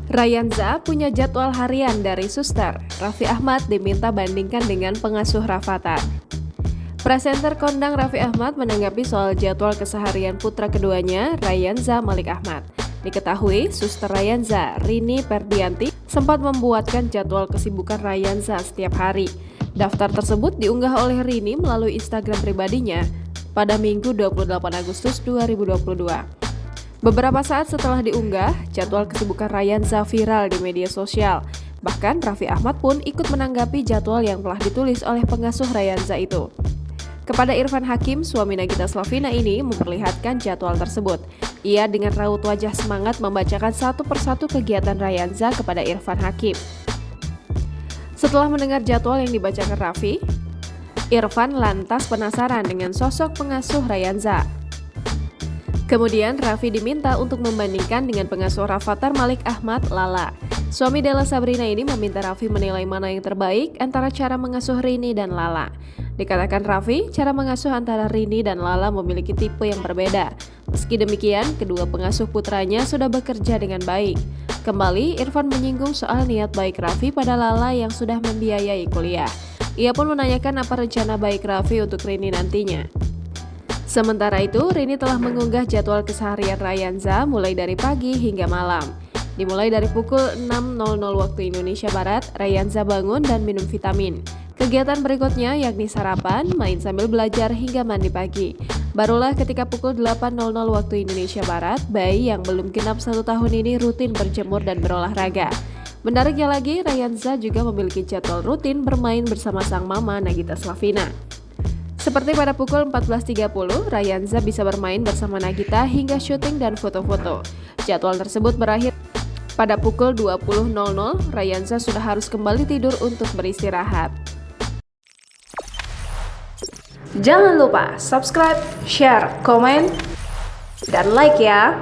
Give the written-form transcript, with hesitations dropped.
Rayanza punya jadwal harian dari suster. Raffi Ahmad diminta bandingkan dengan pengasuh Rafathan. Presenter kondang Raffi Ahmad menanggapi soal jadwal keseharian putra keduanya, Rayanza Malik Ahmad. Diketahui, suster Rayanza, Rini Perdianti, sempat membuatkan jadwal kesibukan Rayanza setiap hari. Daftar tersebut diunggah oleh Rini melalui Instagram pribadinya pada Minggu 28 Agustus 2022. Beberapa saat setelah diunggah, jadwal kesibukan Rayanza viral di media sosial. Bahkan Raffi Ahmad pun ikut menanggapi jadwal yang telah ditulis oleh pengasuh Rayanza itu. Kepada Irfan Hakim, suami Nagita Slavina ini memperlihatkan jadwal tersebut. Ia dengan raut wajah semangat membacakan satu persatu kegiatan Rayanza kepada Irfan Hakim. Setelah mendengar jadwal yang dibacakan Raffi, Irfan lantas penasaran dengan sosok pengasuh Rayanza. Kemudian Raffi diminta untuk membandingkan dengan pengasuh Rafathan Malik Ahmad, Lala. Suami Della Sabrina ini meminta Raffi menilai mana yang terbaik antara cara mengasuh Rini dan Lala. Dikatakan Raffi, cara mengasuh antara Rini dan Lala memiliki tipe yang berbeda. Meski demikian, kedua pengasuh putranya sudah bekerja dengan baik. Kembali, Irfan menyinggung soal niat baik Raffi pada Lala yang sudah membiayai kuliah. Ia pun menanyakan apa rencana baik Raffi untuk Rini nantinya. Sementara itu, Rini telah mengunggah jadwal keseharian Rayanza mulai dari pagi hingga malam. Dimulai dari pukul 6.00 waktu Indonesia Barat, Rayanza bangun dan minum vitamin. Kegiatan berikutnya yakni sarapan, main sambil belajar hingga mandi pagi. Barulah ketika pukul 8.00 waktu Indonesia Barat, bayi yang belum genap 1 tahun ini rutin berjemur dan berolahraga. Menariknya lagi, Rayanza juga memiliki jadwal rutin bermain bersama sang mama Nagita Slavina. Seperti pada pukul 14.30, Rayanza bisa bermain bersama Nagita hingga syuting dan foto-foto. Jadwal tersebut berakhir pada pukul 20.00, Rayanza sudah harus kembali tidur untuk beristirahat. Jangan lupa subscribe, share, komen, dan like ya!